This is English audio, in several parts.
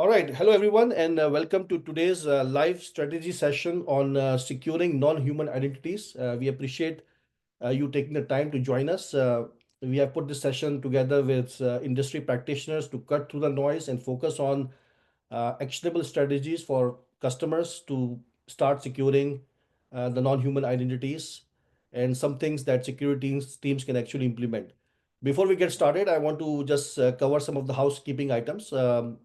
All right. Hello, everyone, and welcome to today's live strategy session on securing non-human identities. We appreciate you taking the time to join us. We have put this session together with industry practitioners to cut through the noise and focus on actionable strategies for customers to start securing the non-human identities and some things that security teams can actually implement. Before we get started, I want to just cover some of the housekeeping items.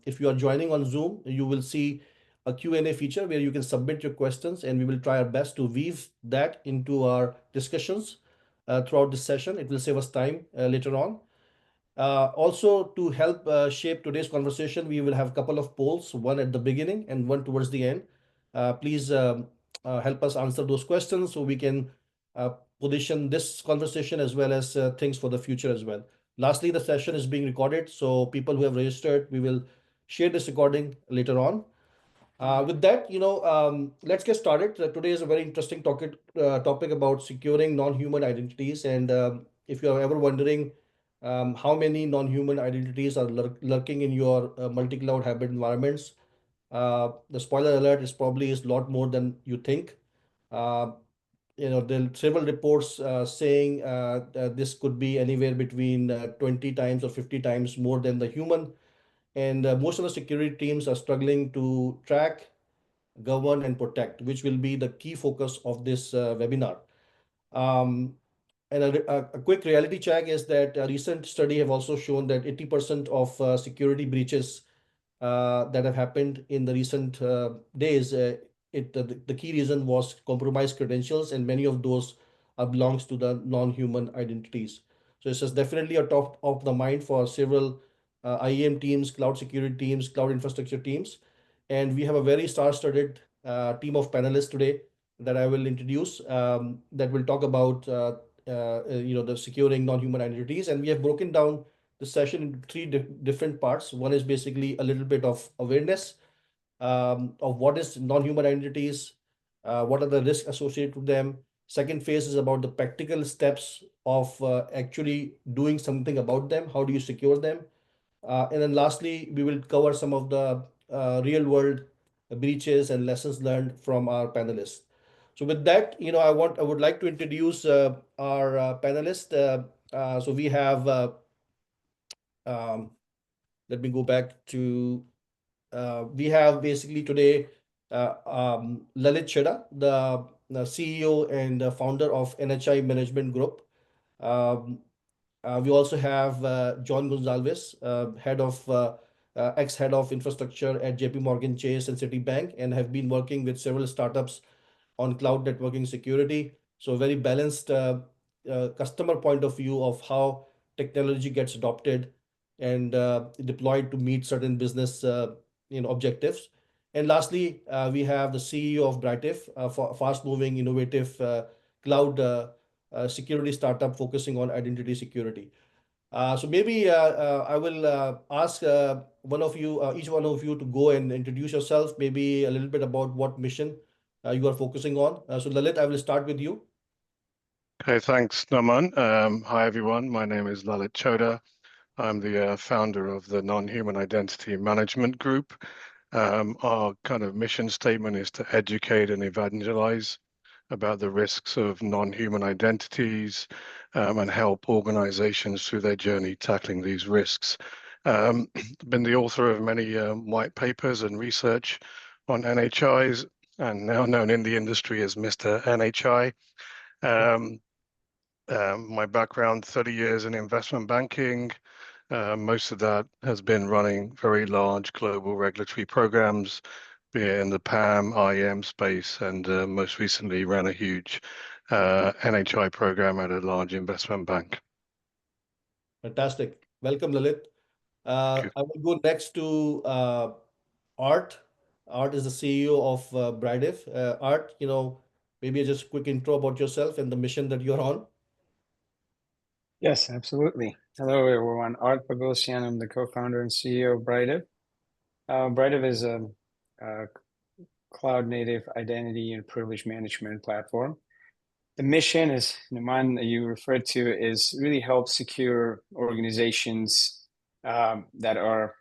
If you are joining on Zoom, you will see a Q&A feature where you can submit your questions, and we will try our best to weave that into our discussions throughout this session. It will save us time later on. Also, to help shape today's conversation, we will have a couple of polls, one at the beginning and one towards the end. Please help us answer those questions so we can uh, position this conversation as well as things for the future as well. Lastly, the session is being recorded, so people who have registered, we will share this recording later on. With that, let's get started. Today is a very interesting topic about securing non-human identities. And if you are ever wondering how many non-human identities are lurking in your multi-cloud hybrid environments, the spoiler alert is a lot more than you think. Uh, there are several reports saying that this could be anywhere between 20 times or 50 times more than the human. And most of the security teams are struggling to track, govern, and protect, which will be the key focus of this webinar. Um, and a quick reality check is that a recent study have also shown that 80% of security breaches that have happened in the recent days, the key reason was compromised credentials, and many of those belongs to the non-human identities. So it's just definitely a top of the mind for several IAM teams, cloud security teams, cloud infrastructure teams, and we have a very star-studded team of panelists today that I will introduce that will talk about the securing non-human identities, and we have broken down the session into three different parts. One is basically a little bit of awareness of what is non-human identities, what are the risks associated with them. Second phase is about the practical steps of actually doing something about them. How do you secure them? And then lastly, we will cover some of the real world breaches and lessons learned from our panelists. So with that, I would like to introduce our panelists. So we have um, let me go back to we have basically today Lalit Cheda, the CEO and founder of NHI Management Group. Um, we also have John Gonzalez, ex-head of infrastructure at JP Morgan Chase and Citibank, and have been working with several startups on cloud networking security. So very balanced customer point of view of how technology gets adopted and deployed to meet certain business objectives. And lastly, we have the CEO of Brightif, a fast-moving, innovative cloud security startup focusing on identity security. So maybe I will ask each one of you to go and introduce yourself, maybe a little bit about what mission you are focusing on. So Lalit, I will start with you. Okay, thanks, Naman. Hi, everyone. My name is Lalit Choda. I'm the founder of the Non-Human Identity Management Group. Our kind of mission statement is to educate and evangelize about the risks of non-human identities and help organizations through their journey tackling these risks. Been the author of many white papers and research on NHIs, and now known in the industry as Mr. NHI. My background, 30 years in investment banking. Most of that has been running very large global regulatory programs, be it in the PAM, IAM space, and most recently ran a huge NHI program at a large investment bank. Fantastic. Welcome, Lalit. I will go next to Art. Art is the CEO of Brightif. Art, maybe just a quick intro about yourself and the mission that you're on. Yes, absolutely. Hello, everyone. Art Pagosian. I'm the co-founder and CEO of Brightif. Brightif is a cloud-native identity and privilege management platform. The mission, as Naman you referred to, is really help secure organizations that are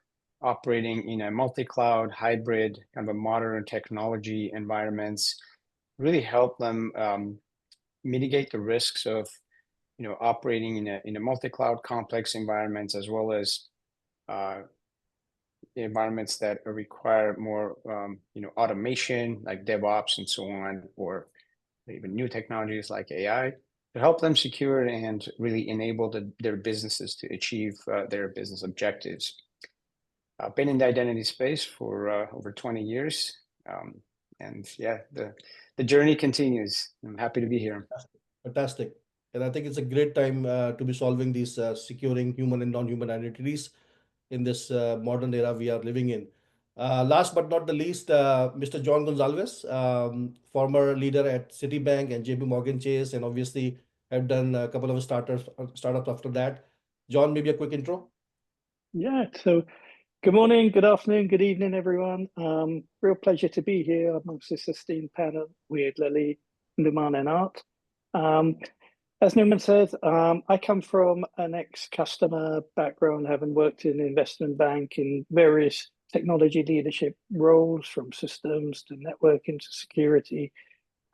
operating in a multi-cloud, hybrid, kind of a modern technology environments, really help them mitigate the risks of operating in a multi-cloud complex environments, as well as uh, environments that require more automation like DevOps and so on, or even new technologies like AI, to help them secure and really enable their businesses to achieve their business objectives. I've been in the identity space for over 20 years. And yeah, the journey continues. I'm happy to be here. Fantastic. And I think it's a great time to be solving these securing human and non-human identities in this modern era we are living in. Last but not the least, Mr. John Gonzalez, former leader at Citibank and JP Morgan Chase, and obviously have done a couple of startups after that. John, maybe a quick intro. Yeah, so good morning, good afternoon, good evening, everyone. Real pleasure to be here amongst this esteemed panel with Lily, Numan, and Art. As Numan said, I come from an ex-customer background, having worked in investment bank in various technology leadership roles, from systems to networking to security.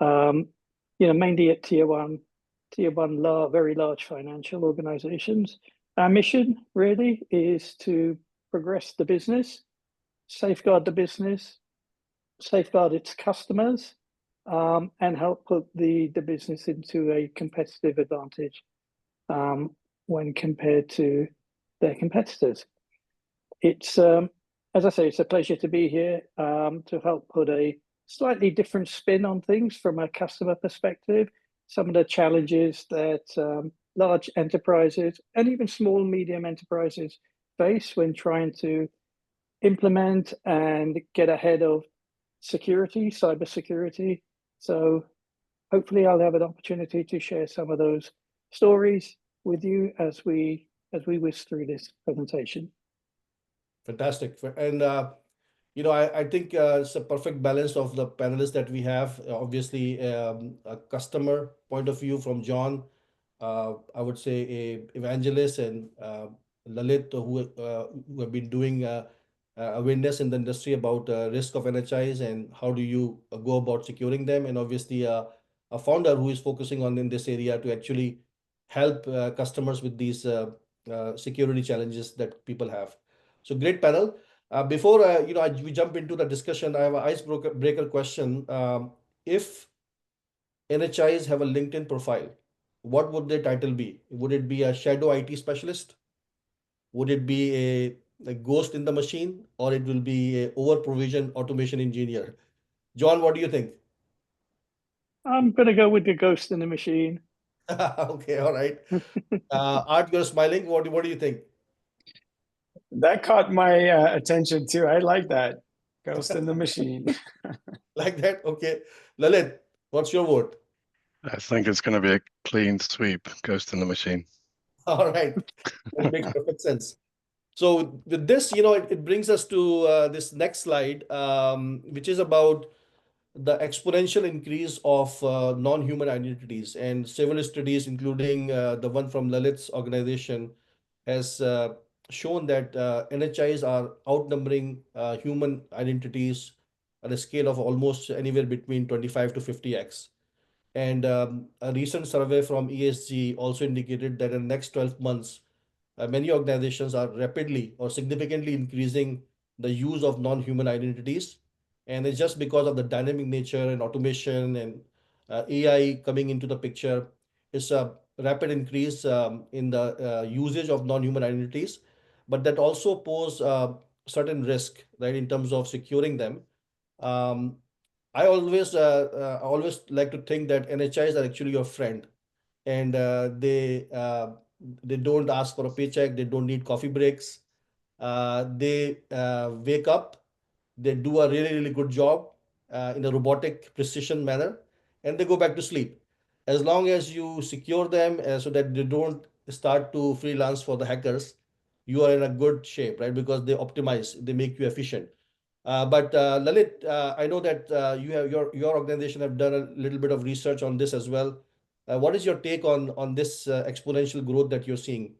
Mainly at tier one, very large financial organizations. Our mission really is to progress the business, safeguard the business, safeguard its customers, and help put the business into a competitive advantage when compared to their competitors. It's, as I say, it's a pleasure to be here to help put a slightly different spin on things from a customer perspective. Some of the challenges that large enterprises and even small, medium enterprises face when trying to implement and get ahead of security, cybersecurity. So hopefully I'll have an opportunity to share some of those stories with you as we whiz through this presentation. Fantastic. And I think it's a perfect balance of the panelists that we have. Obviously, a customer point of view from John, I would say a evangelist, and Lalit, who have been doing awareness in the industry about risk of NHIs and how do you go about securing them, and obviously a founder who is focusing on in this area to actually help customers with these security challenges that people have. So great panel. Before we jump into the discussion, I have an icebreaker question. If NHIs have a LinkedIn profile, what would their title be? Would it be a shadow IT specialist? Would it be a ghost in the machine, or it will be a over provision automation engineer? John, what do you think? I'm going to go with the ghost in the machine. Okay, all right. Art, you're smiling. What do you think? That caught my attention too. I like that. Ghost in the machine. Like that? Okay. Lalit, what's your vote? I think it's going to be a clean sweep, ghost in the machine. All right. That makes perfect sense. So with this, it brings us to this next slide, which is about the exponential increase of non-human identities. And several studies, including the one from Lalit's organization, has shown that NHIs are outnumbering human identities at a scale of almost anywhere between 25 to 50x. And a recent survey from ESG also indicated that in the next 12 months, many organizations are rapidly or significantly increasing the use of non-human identities. And it's just because of the dynamic nature and automation and AI coming into the picture. It's a rapid increase in the usage of non-human identities, but that also pose certain risk, right, in terms of securing them. Um, I always like to think that NHIs are actually your friend, and they don't ask for a paycheck. They don't need coffee breaks. They wake up, they do a really, really good job in a robotic precision manner, and they go back to sleep. As long as you secure them so that they don't start to freelance for the hackers, you are in a good shape, right? Because they optimize, they make you efficient. But Lalit, I know that you have your organization have done a little bit of research on this as well. What is your take on this exponential growth that you're seeing?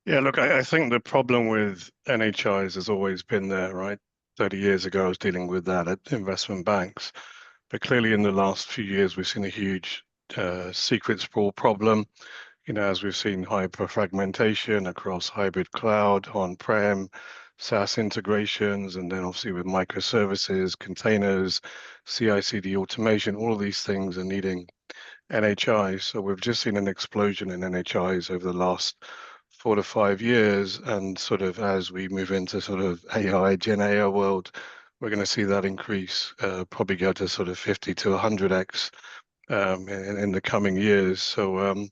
Yeah, look, I think the problem with NHIs has always been there, right? 30 years ago, I was dealing with that at investment banks. But clearly, in the last few years, we've seen a huge secret sprawl problem. As we've seen hyper-fragmentation across hybrid cloud, on-prem, SaaS integrations, and then obviously with microservices, containers, CI/CD automation, all of these things are needing NHIs. So we've just seen an explosion in NHIs over the last 4 to 5 years, and sort of as we move into sort of AI, Gen AI world, we're going to see that increase, probably go to sort of 50 to 100x in the coming years. So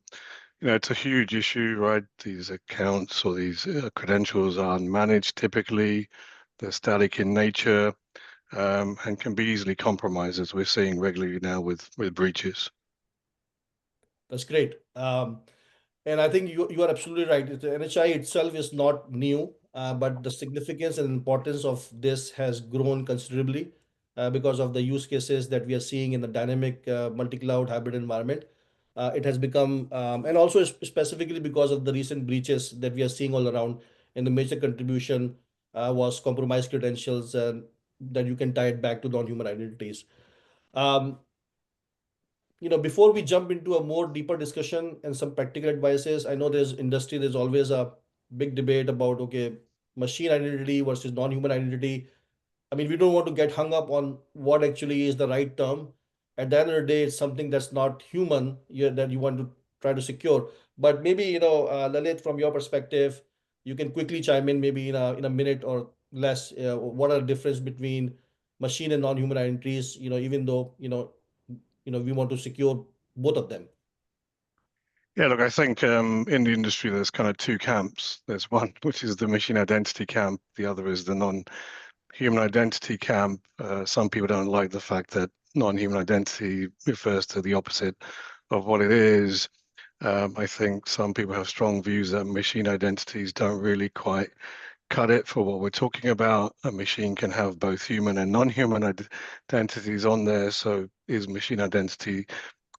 it's a huge issue, right? These accounts or these credentials are unmanaged typically. They're static in nature, and can be easily compromised, as we're seeing regularly now with breaches. That's great. And I think you are absolutely right. The NHI itself is not new, but the significance and importance of this has grown considerably because of the use cases that we are seeing in the dynamic multi-cloud hybrid environment. It has become, and also specifically because of the recent breaches that we are seeing all around, and the major contribution was compromised credentials, that you can tie it back to non-human identities. Um, Before we jump into a more deeper discussion and some practical advices, I know there's always a big debate about, okay, machine identity versus non-human identity. I mean, we don't want to get hung up on what actually is the right term. At the end of the day, it's something that's not human that you want to try to secure. But maybe, Lalit, from your perspective, you can quickly chime in maybe in a minute or less. What are the difference between machine and non-human identities, even though, we want to secure both of them. Yeah, look, I think in the industry, there's kind of two camps. There's one, which is the machine identity camp. The other is the non-human identity camp. Some people don't like the fact that non-human identity refers to the opposite of what it is. I think some people have strong views that machine identities don't really quite cut it for what we're talking about. A machine can have both human and non-human identities on there. So is machine identity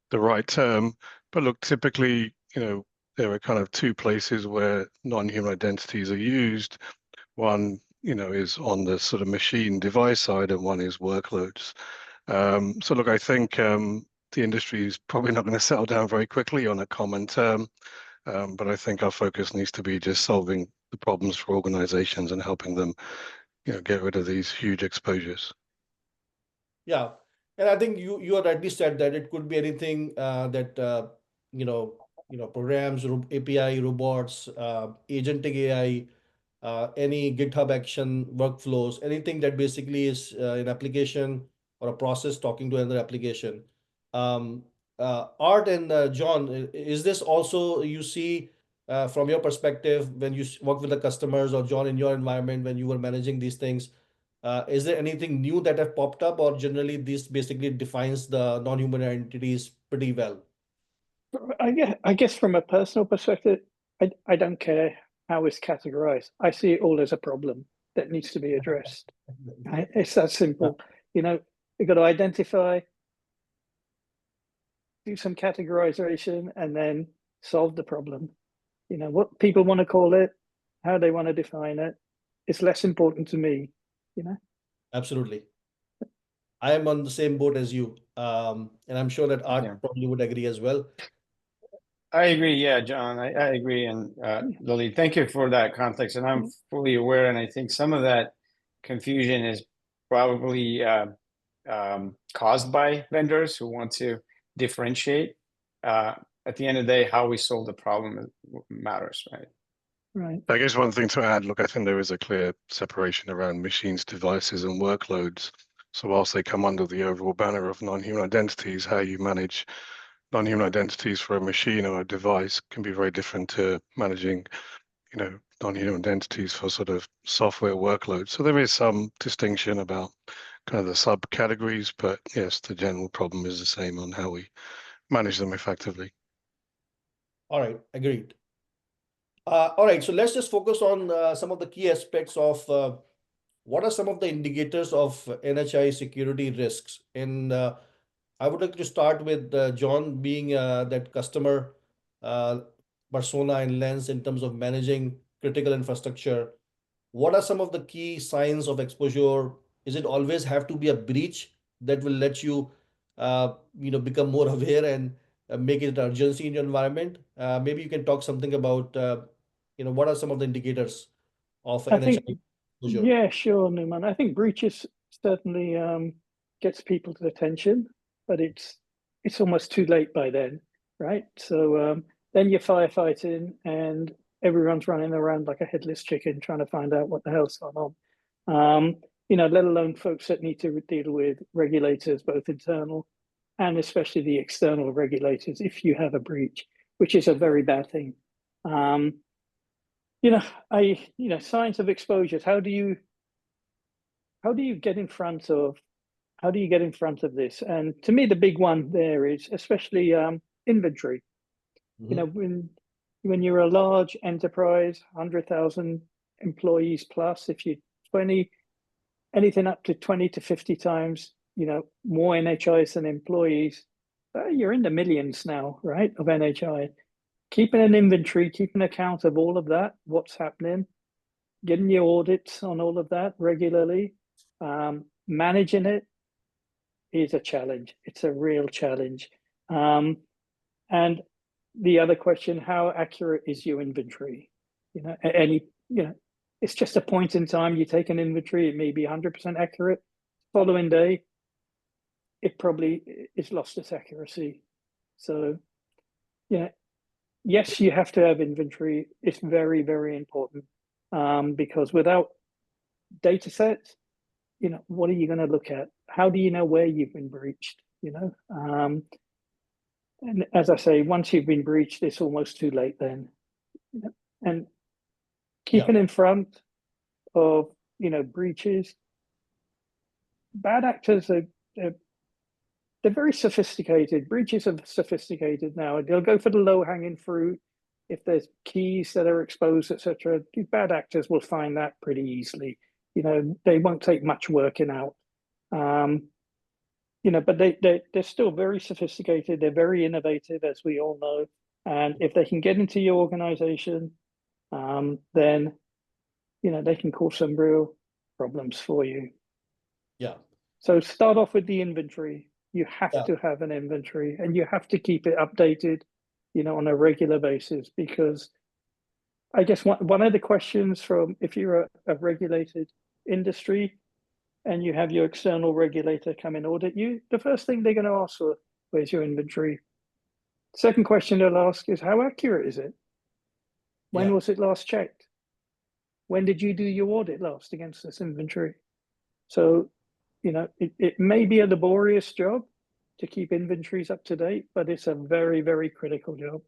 the right term? But look, typically, there are kind of two places where non-human identities are used. One, is on the sort of machine device side, and one is workloads. So look, I think the industry is probably not going to settle down very quickly on a common term, but I think our focus needs to be just solving the problems for organizations and helping them, get rid of these huge exposures. Yeah, and I think you are rightly said that it could be anything that programs, API, robots, agentic AI, any GitHub action workflows, anything that basically is an application or a process talking to another application. Um, Art and John, is this also you see from your perspective when you work with the customers, or John in your environment when you were managing these things? Is there anything new that have popped up, or generally this basically defines the non-human identities pretty well? I guess from a personal perspective, I don't care how it's categorized. I see it all as a problem that needs to be addressed. It's that simple. You've got to identify, do some categorization, and then solve the problem. What people want to call it, how they want to define it, it's less important to me. Absolutely. I am on the same boat as you. And I'm sure that Art Yeah. probably would agree as well. I agree. Yeah, John, I agree. And Lily, thank you for that context. And I'm fully aware. And I think some of that confusion is probably caused by vendors who want to differentiate. At the end of the day, how we solve the problem matters, right? Right. I guess one thing to add, look, I think there is a clear separation around machines, devices, and workloads. So whilst they come under the overall banner of non-human identities, how you manage non-human identities for a machine or a device can be very different to managing, non-human identities for sort of software workloads. So there is some distinction about kind of the subcategories, but yes, the general problem is the same on how we manage them effectively. All right, agreed. All right, so let's just focus on some of the key aspects of what are some of the indicators of NHI security risks. And I would like to start with John, being that customer. persona and lens in terms of managing critical infrastructure, what are some of the key signs of exposure? Is it always have to be a breach that will let you, become more aware and make it an urgency in your environment? Maybe you can talk something about, what are some of the indicators of I think, NHI exposure? yeah, sure, Numan. I think breaches certainly gets people's attention, but it's almost too late by then, right? So then you're firefighting and everyone's running around like a headless chicken trying to find out what the hell's going on. Let alone folks that need to deal with regulators, both internal and especially the external regulators, if you have a breach, which is a very bad thing. Signs of exposures. How do you get in front of this? And to me, the big one there is especially inventory. Mhm. When you're a large enterprise, 100,000 employees plus, if you 20 anything up to 20 to 50 times, more NHIs than employees, you're in the millions now, right? Of NHI. Keeping an inventory, keeping account of all of that, what's happening, getting your audits on all of that regularly, managing it is a challenge. It's a real challenge. And the other question, how accurate is your inventory? It's just a point in time. You take an inventory, it may be 100% accurate. Following day, it probably is lost its accuracy. So, yes, you have to have inventory. It's very, very important because without data sets, what are you going to look at? How do you know where you've been breached? And as I say, once you've been breached, it's almost too late then. And keeping in front of breaches, bad actors they're very sophisticated. Breaches are sophisticated now. They'll go for the low-hanging fruit. If there's keys that are exposed, etc., bad actors will find that pretty easily. They won't take much working out. But they're still very sophisticated. They're very innovative, as we all know. And if they can get into your organization, then they can cause some real problems for you. Yeah. So start off with the inventory. You have to have an inventory, and you have to keep it updated, on a regular basis, because I guess one of the questions from, if you're a regulated industry and you have your external regulator come and audit you, the first thing they're going to ask for, where's your inventory? Second question they'll ask is, how accurate is it? When was it last checked? When did you do your audit last against this inventory? So, it may be a laborious job to keep inventories up to date, but it's a very, very critical job.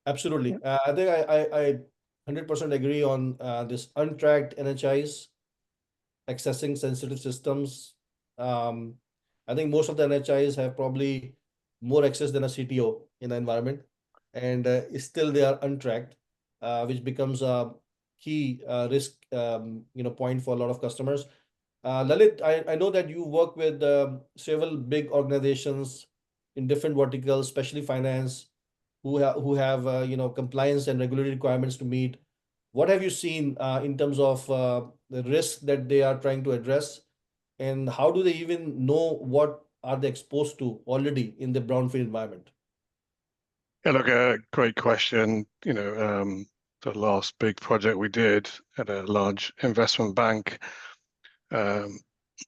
Absolutely. I think I 100% agree on this untracked NHIs accessing sensitive systems. I think most of the NHIs have probably more access than a CTO in the environment, and still they are untracked, which becomes a key risk point for a lot of customers. Lalit, I know that you work with several big organizations in different verticals, especially finance, who have compliance and regulatory requirements to meet. What have you seen in terms of the risk that they are trying to address, and how do they even know what are they exposed to already in the brownfield environment? Yeah, look, a great question. The last big project we did at a large investment bank,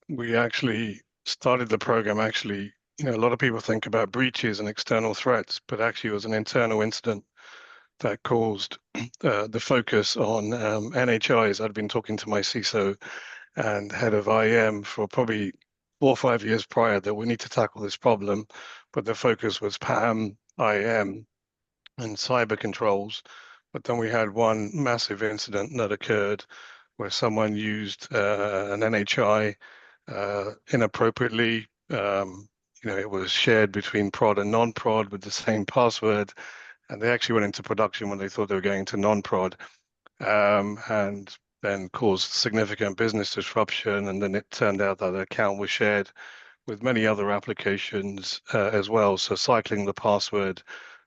we actually started the program. Actually, a lot of people think about breaches and external threats, but actually it was an internal incident that caused the focus on NHIs. I'd been talking to my CISO and head of IM for probably 4 or 5 years prior that we need to tackle this problem, but the focus was PAM, IM, and cyber controls. But then we had one massive incident that occurred where someone used an NHI inappropriately. It was shared between prod and non-prod with the same password, and they actually went into production when they thought they were going to non-prod, and then caused significant business disruption. And then it turned out that the account was shared with many other applications as well. So cycling the password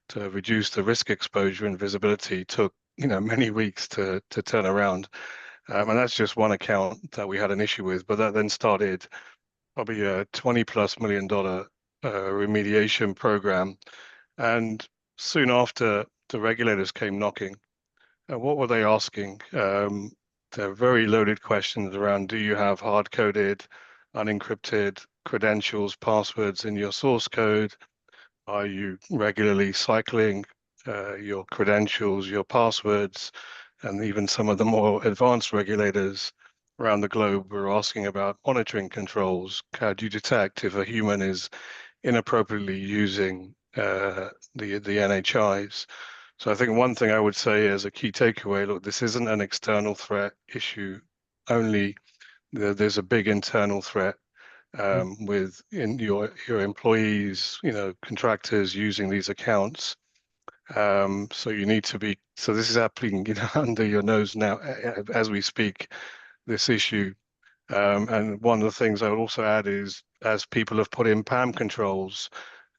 to reduce the risk exposure and visibility took many weeks to turn around. And that's just one account that we had an issue with, but that then started probably a $20+ million remediation program. And soon after, the regulators came knocking. What were they asking? They're very loaded questions around, do you have hard-coded, unencrypted credentials, passwords in your source code? Are you regularly cycling your credentials, your passwords? And even some of the more advanced regulators around the globe were asking about monitoring controls. How do you detect if a human is inappropriately using the NHIs? So I think one thing I would say as a key takeaway, look, this isn't an external threat issue only. There's a big internal threat with your employees, contractors using these accounts. So you need to be, so this is happening, under your nose now as we speak, this issue. And one of the things I would also add is, as people have put in PAM controls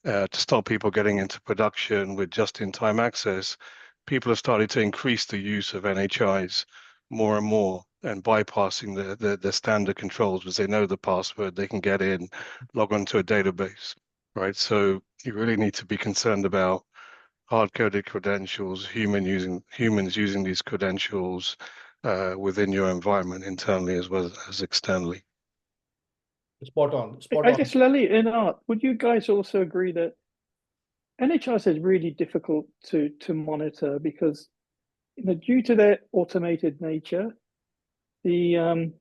to stop people getting into production with just-in-time access, people have started to increase the use of NHIs more and more and bypassing the standard controls because they know the password, they can get in, log onto a database, right? So you really need to be concerned about hard-coded credentials, humans using these credentials within your environment internally as well as externally. Spot on. Spot I on. guess, Lally and Art, would you guys also agree that NHIs is really difficult to monitor because, due to their automated nature, it's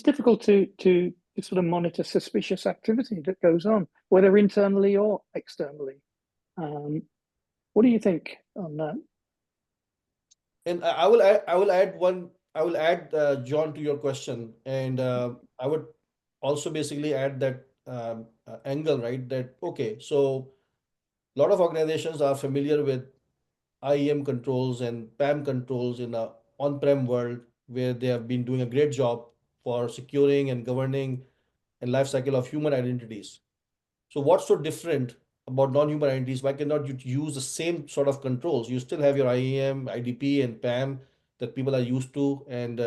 difficult to sort of monitor suspicious activity that goes on, whether internally or externally. What do you think on that? And I will add John to your question, and I would also basically add that angle, right? That okay, so a lot of organizations are familiar with IEM controls and PAM controls in a on-prem world where they have been doing a great job for securing and governing and life cycle of human identities. So what's so different about non-human identities? Why cannot you use the same sort of controls? You still have your IAM, IDP, and PAM that people are used to, and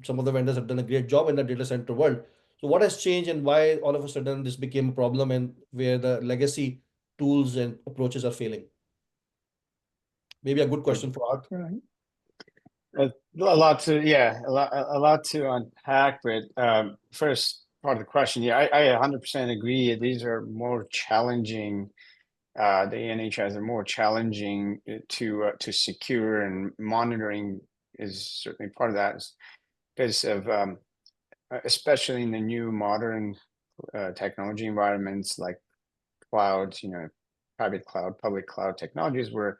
some of the vendors have done a great job in the data center world. So what has changed, and why all of a sudden this became a problem, and where the legacy tools and approaches are failing? Maybe a good question for Art. Right. A lot to unpack, but first part of the question, I 100% agree. These are more challenging. The NHIs are more challenging to secure, and monitoring is certainly part of that because of especially in the new modern technology environments like clouds, private cloud, public cloud technologies, where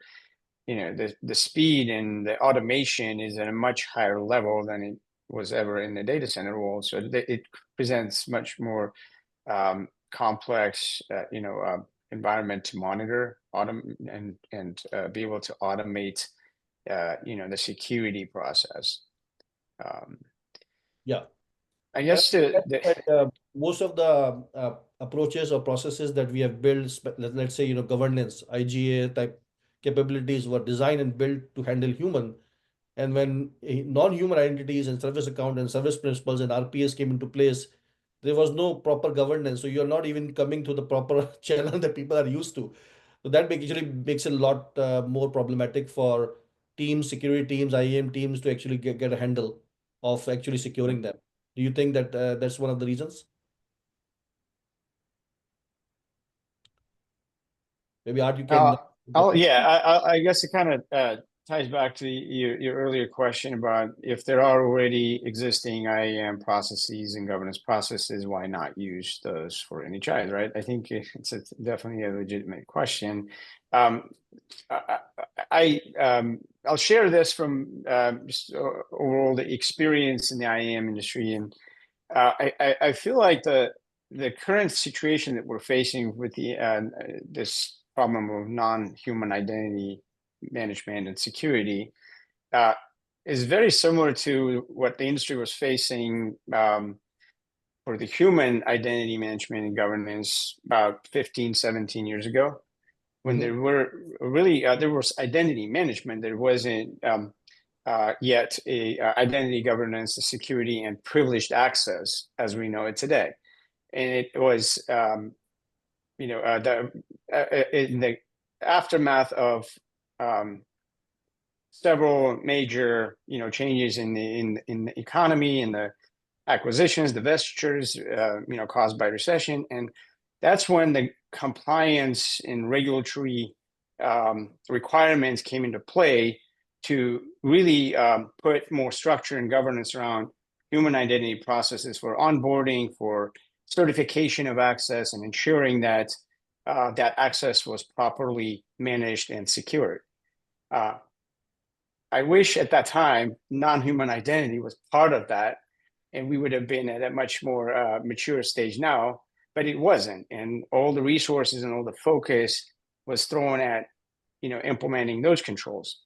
the speed and the automation is at a much higher level than it was ever in the data center world. So it presents much more complex, environment to monitor, and be able to automate, the security process. Yeah. I guess Most of the approaches or processes that we have built, let's say, governance, IGA type capabilities were designed and built to handle human. And when non-human identities and service account and service principles and RPS came into place, there was no proper governance. So you're not even coming to the proper channel that people are used to. So that actually makes it a lot more problematic for teams, security teams, IAM teams to actually get a handle of actually securing them. Do you think that that's one of the reasons? Maybe Art, you can. I guess it kind of ties back to your earlier question about if there are already existing IAM processes and governance processes, why not use those for NHIs, right? I think it's definitely a legitimate question. I'll share this from just overall the experience in the IAM industry, and I feel like the current situation that we're facing with this problem of non-human identity management and security is very similar to what the industry was facing for the human identity management and governance about 15, 17 years ago. when there were really there was identity management. There wasn't yet a identity governance, security, and privileged access as we know it today. And it was in the aftermath of several major changes in the economy and the acquisitions, divestitures, caused by recession, and that's when the compliance and regulatory requirements came into play to really put more structure and governance around human identity processes for onboarding, for certification of access, and ensuring that that access was properly managed and secured. I wish at that time non-human identity was part of that, and we would have been at a much more mature stage now, but it wasn't. And all the resources and all the focus was thrown at implementing those controls.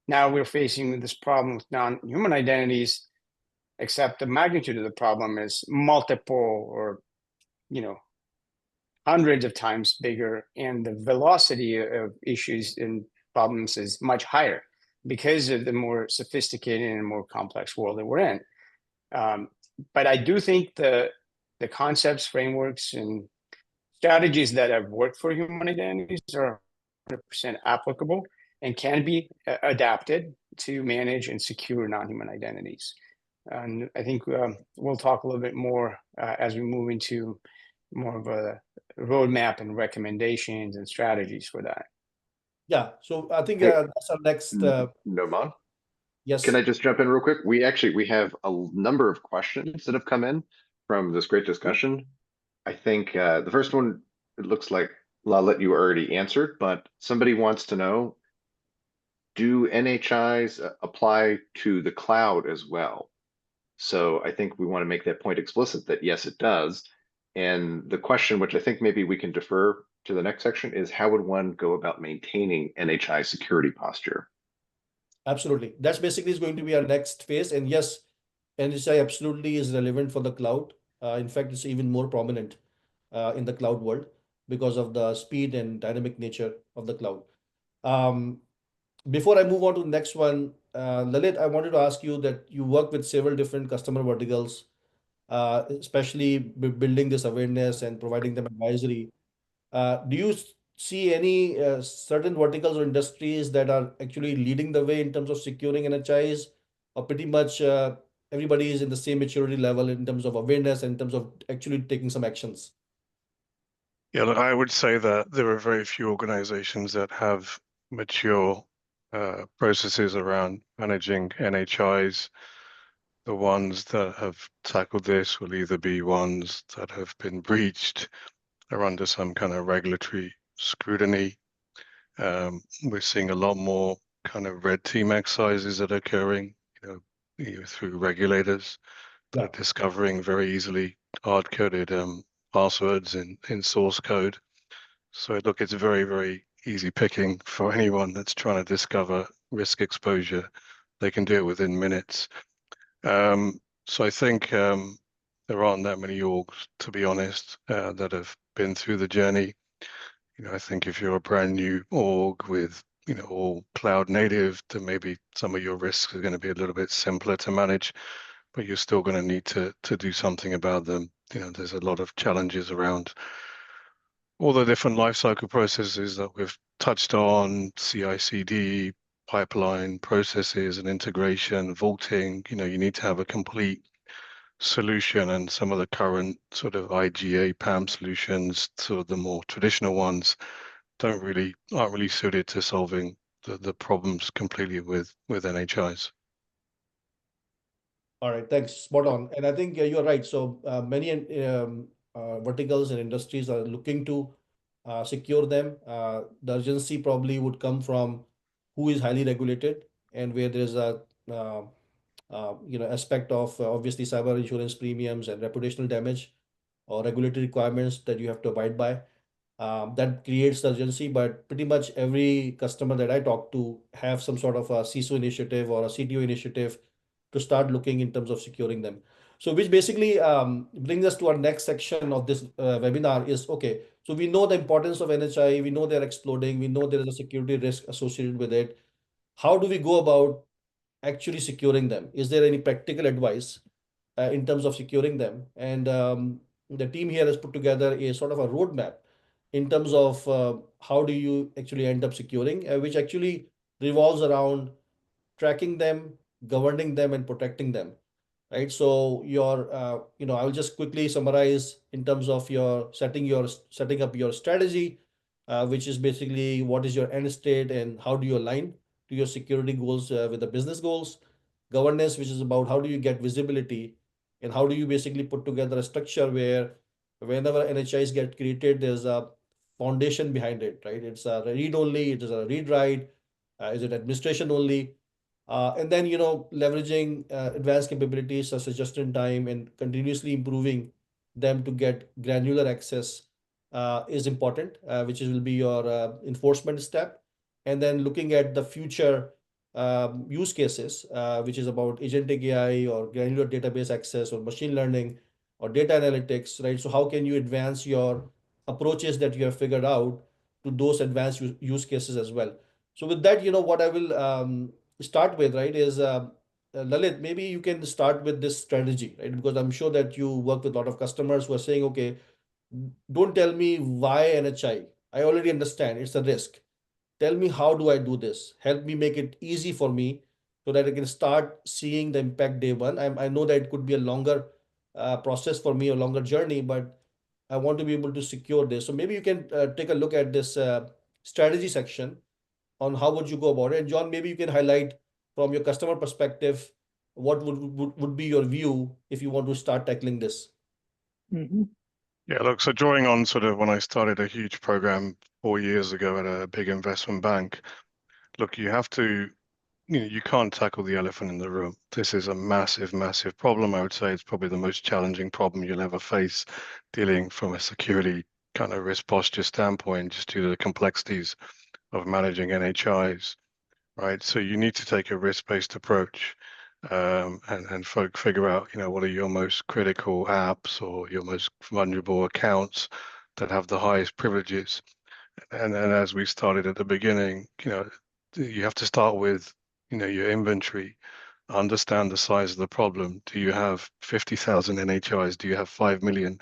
Now we're facing this problem with non-human identities, except the magnitude of the problem is multiple or hundreds of times bigger, and the velocity of issues and problems is much higher because of the more sophisticated and more complex world that we're in. But I do think the concepts, frameworks, and strategies that have worked for human identities are 100% applicable and can be adapted to manage and secure non-human identities. And I think we'll talk a little bit more as we move into more of a roadmap and recommendations and strategies for that. Yeah, so I think Hey, that's our next. Noman, Yes. can I just jump in real quick? We have a number of questions that have come in from this great discussion. I think the first one, it looks like Lalit, you already answered, but somebody wants to know, do NHIs apply to the cloud as well? So I think we want to make that point explicit that yes, it does. And the question, which I think maybe we can defer to the next section, is how would one go about maintaining NHI security posture? Absolutely. That's basically is going to be our next phase. And yes, NHI absolutely is relevant for the cloud. In fact, it's even more prominent in the cloud world because of the speed and dynamic nature of the cloud. Before I move on to the next one, Lalit, I wanted to ask you that you work with several different customer verticals, especially building this awareness and providing them advisory. Do you see any certain verticals or industries that are actually leading the way in terms of securing NHIs, or pretty much everybody is in the same maturity level in terms of awareness and in terms of actually taking some actions? Yeah, look, I would say that there are very few organizations that have mature processes around managing NHIs. The ones that have tackled this will either be ones that have been breached or under some kind of regulatory scrutiny. We're seeing a lot more kind of red team exercises that are occurring, through regulators that are discovering very easily hard-coded passwords in source code. So look, it's very, very easy picking for anyone that's trying to discover risk exposure. They can do it within minutes. So I think there aren't that many orgs, to be honest, that have been through the journey. I think if you're a brand new org with all cloud native, then maybe some of your risks are going to be a little bit simpler to manage, but you're still going to need to do something about them. There's a lot of challenges around all the different lifecycle processes that we've touched on, CI/CD, pipeline processes and integration, vaulting. You need to have a complete solution, and some of the current sort of IGA PAM solutions, sort of the more traditional ones, aren't really suited to solving the problems completely with NHIs. All right, thanks. Spot on. And I think you're right. So many verticals and industries are looking to secure them. The urgency probably would come from who is highly regulated and where there's a aspect of obviously cyber insurance premiums and reputational damage or regulatory requirements that you have to abide by. That creates urgency, but pretty much every customer that I talk to have some sort of a CISO initiative or a CTO initiative to start looking in terms of securing them. So which basically brings us to our next section of this webinar is, okay, so we know the importance of NHI, we know they're exploding, we know there is a security risk associated with it. How do we go about actually securing them? Is there any practical advice in terms of securing them? And the team here has put together a sort of a roadmap in terms of how do you actually end up securing, which actually revolves around tracking them, governing them, and protecting them, right? So I'll just quickly summarize in terms of your setting up your strategy, which is basically what is your end state and how do you align to your security goals with the business goals. Governance, which is about how do you get visibility and how do you basically put together a structure where whenever NHIs get created, there's a foundation behind it, right? It's a read only, it is a read write, is it administration only? And then, leveraging advanced capabilities such as just-in-time and continuously improving them to get granular access is important, which will be your enforcement step. And then looking at the future use cases, which is about agentic AI or granular database access or machine learning or data analytics, right? So how can you advance your approaches that you have figured out to those advanced use cases as well? So with that, what I will start with, right, is Lalit, maybe you can start with this strategy, right? Because I'm sure that you work with a lot of customers who are saying, okay, don't tell me why NHI. I already understand it's a risk. Tell me, how do I do this? Help me make it easy for me so that I can start seeing the impact day one. I know that it could be a longer process for me, a longer journey, but I want to be able to secure this. So maybe you can take a look at this strategy section on how would you go about it. And John, maybe you can highlight from your customer perspective, what would be your view if you want to start tackling this? Mm-hmm. Yeah, look, so drawing on sort of when I started a huge program 4 years ago at a big investment bank, look, you have to, you can't tackle the elephant in the room. This is a massive, massive problem. I would say it's probably the most challenging problem you'll ever face dealing from a security kind of risk posture standpoint, just due to the complexities of managing NHIs, right? So you need to take a risk-based approach and figure out, what are your most critical apps or your most vulnerable accounts that have the highest privileges. And then as we started at the beginning, you have to start with, your inventory, understand the size of the problem. Do you have 50,000 NHIs? Do you have 5 million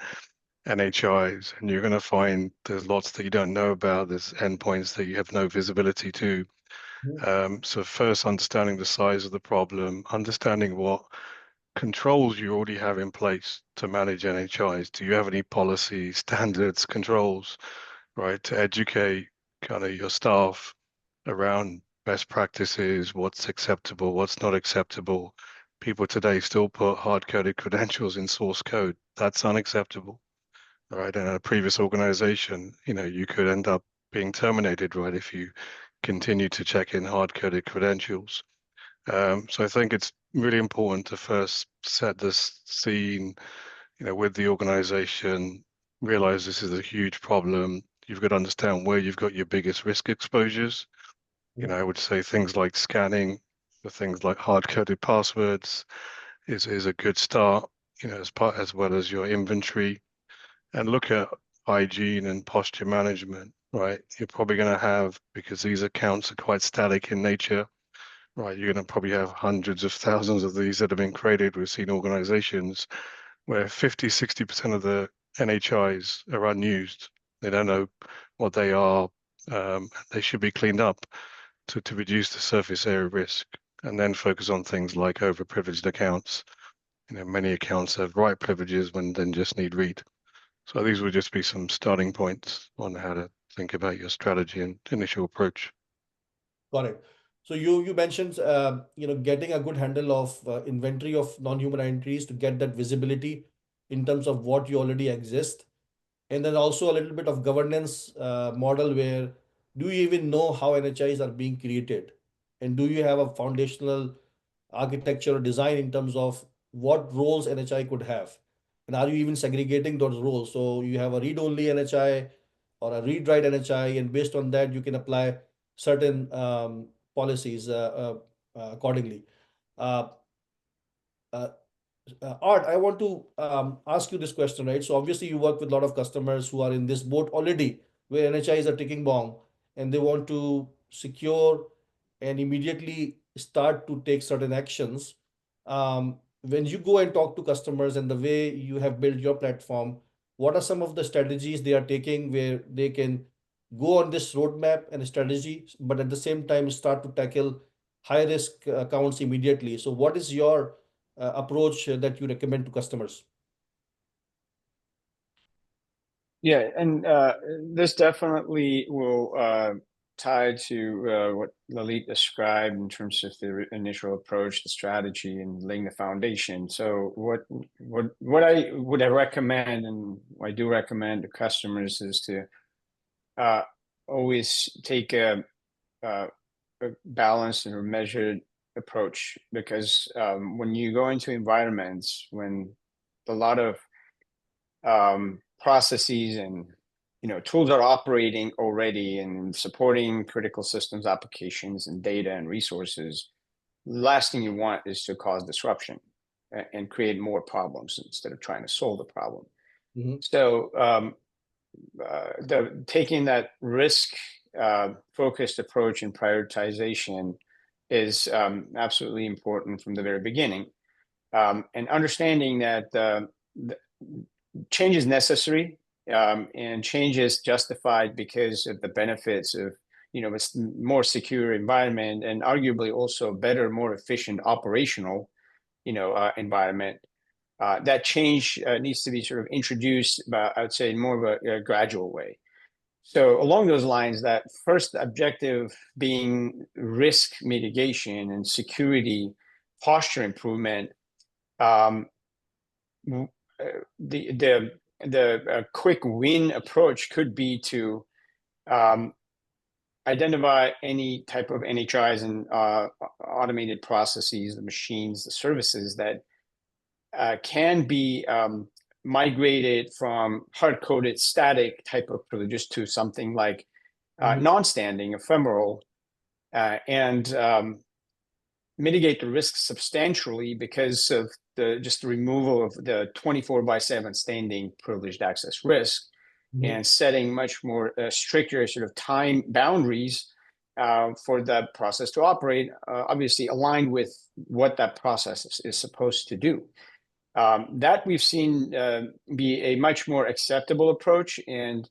NHIs? And you're going to find there's lots that you don't know about. There's endpoints that you have no visibility to. So first, understanding the size of the problem, understanding what controls you already have in place to manage NHIs. Do you have any policies, standards, controls, right, to educate kind of your staff around best practices, what's acceptable, what's not acceptable? People today still put hard-coded credentials in source code. That's unacceptable, right? In a previous organization, you could end up being terminated, right, if you continue to check in hard-coded credentials. So I think it's really important to first set this scene, with the organization, realize this is a huge problem. You've got to understand where you've got your biggest risk exposures. I would say things like scanning, the things like hard-coded passwords is a good start, as well as your inventory, and look at hygiene and posture management, right? You're probably going to have, because these accounts are quite static in nature, right? You're going to probably have hundreds of thousands of these that have been created. We've seen organizations where 50, 60% of the NHIs are unused. They don't know what they are. They should be cleaned up to reduce the surface area risk, and then focus on things like overprivileged accounts. Many accounts have write privileges when then just need read. So these would just be some starting points on how to think about your strategy and initial approach. Got it. So you mentioned getting a good handle of inventory of non-human identities to get that visibility in terms of what you already exist, and then also a little bit of governance model where do you even know how NHIs are being created, and do you have a foundational architecture or design in terms of what roles NHI could have, and are you even segregating those roles? So you have a read-only NHI or a read-write NHI, and based on that you can apply certain policies accordingly. Uh, uh, Art, I want to ask you this question, right? So obviously you work with a lot of customers who are in this boat already, where NHI is a ticking bomb, and they want to secure and immediately start to take certain actions. When you go and talk to customers and the way you have built your platform, what are some of the strategies they are taking where they can go on this roadmap and strategy, but at the same time start to tackle high risk accounts immediately? So what is your approach that you recommend to customers? Yeah, and this definitely will tie to what Lalit described in terms of the initial approach, the strategy, and laying the foundation. So what I would recommend, and I do recommend to customers, is to always take a balanced and measured approach, because when you go into environments when a lot of processes and tools are operating already and supporting critical systems applications and data and resources, the last thing you want is to cause disruption and create more problems instead of trying to solve the problem. Mm-hmm. So taking that risk focused approach and prioritization is absolutely important from the very beginning, and understanding that the change is necessary, and change is justified because of the benefits of a more secure environment, and arguably also better, more efficient operational environment. That change needs to be sort of introduced, I would say, in more of a gradual way. So along those lines, that first objective being risk mitigation and security posture improvement, the quick win approach could be to identify any type of NHIs and automated processes, the machines, the services that can be migrated from hard-coded static type of privileges to something like non-standing, ephemeral, and mitigate the risk substantially because of the removal of the 24/7 standing privileged access risk, and setting much more stricter sort of time boundaries for that process to operate, obviously aligned with what that process is supposed to do. That we've seen be a much more acceptable approach, and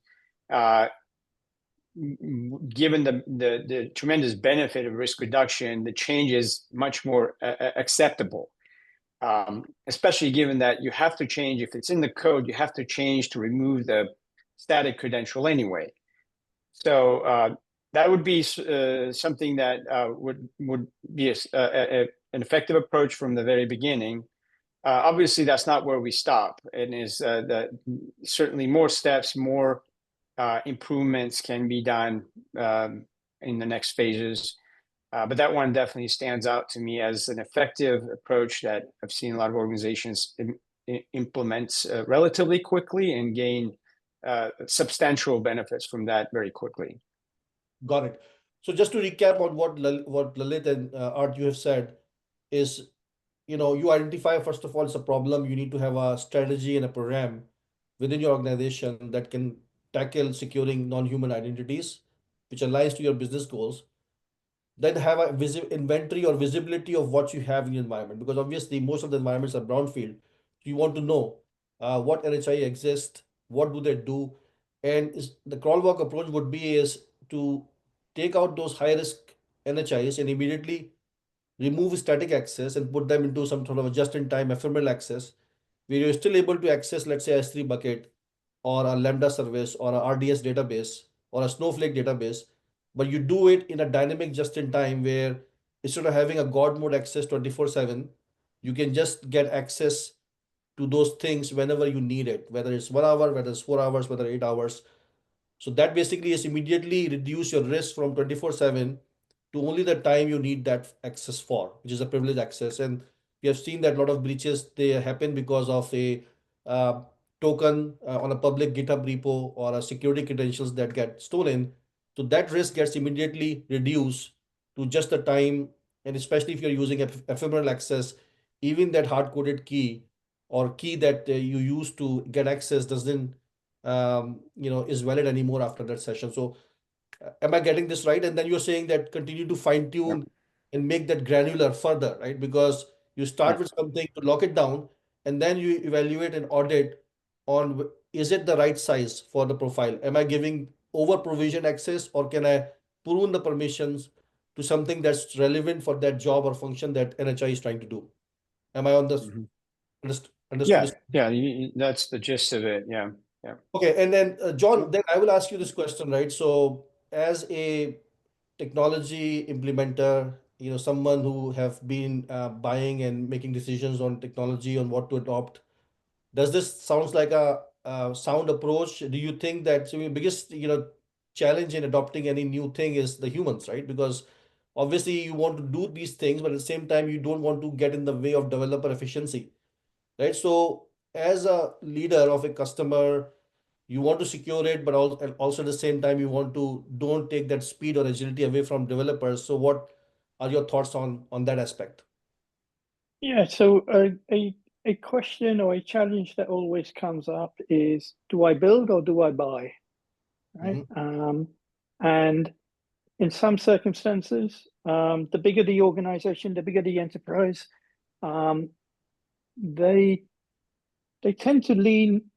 given the tremendous benefit of risk reduction, the change is much more acceptable, especially given that you have to change. If it's in the code, you have to change to remove the static credential anyway. So that would be something that would be an effective approach from the very beginning. Obviously, that's not where we stop, and is that certainly more steps, more improvements can be done in the next phases. But that one definitely stands out to me as an effective approach that I've seen a lot of organizations implement relatively quickly and gain substantial benefits from that very quickly. Got it. So just to recap on what Lalit and Art you have said is, you identify, first of all, it's a problem. You need to have a strategy and a program within your organization that can tackle securing non-human identities, which aligns to your business goals. Then have a inventory or visibility of what you have in your environment, because obviously most of the environments are brownfield. So you want to know what NHI exists, what do they do, and the crawl walk approach would be is to take out those high risk NHIs and immediately remove static access and put them into some sort of a just-in-time ephemeral access, where you're still able to access, let's say, a S3 bucket or a Lambda service or a RDS database or a Snowflake database, but you do it in a dynamic just-in-time where instead of having a God mode access 24/7, you can just get access to those things whenever you need it, whether it's 1 hour, whether it's 4 hours, whether 8 hours. So that basically is immediately reduce your risk from 24/7 to only the time you need that access for, which is a privileged access. And we have seen that a lot of breaches, they happen because of a uh, token on a public GitHub repo or a security credentials that get stolen. So that risk gets immediately reduced to just the time, and especially if you're using ephemeral access, even that hard-coded key or key that you use to get access doesn't, is valid anymore after that session. So am I getting this right? And then you're saying that continue to fine Yeah. tune and make that granular further, right? Because you start Yeah. with something to lock it down, and then you evaluate and audit on is it the right size for the profile? Am I giving over provision access, or can I prune the permissions to something that's relevant for that job or function that NHI is trying to do? Am I on this Mhm. understood Yeah. this? Yeah. That's the gist of it. Yeah. Yeah. Okay, and then John, So, then I will ask you this question, right? So as a technology implementer, someone who have been buying and making decisions on technology on what to adopt, does this sounds like a sound approach? Do you think that so your biggest challenge in adopting any new thing is the humans, right? Because obviously you want to do these things, but at the same time you don't want to get in the way of developer efficiency, right? So as a leader of a customer, you want to secure it, but also at the same time you want to don't take that speed or agility away from developers. So what are your thoughts on that aspect? Yeah, so a question or a challenge that always comes up is, do I build or do I buy? Right. And in some circumstances, the bigger the organization, the bigger the enterprise, they tend to lean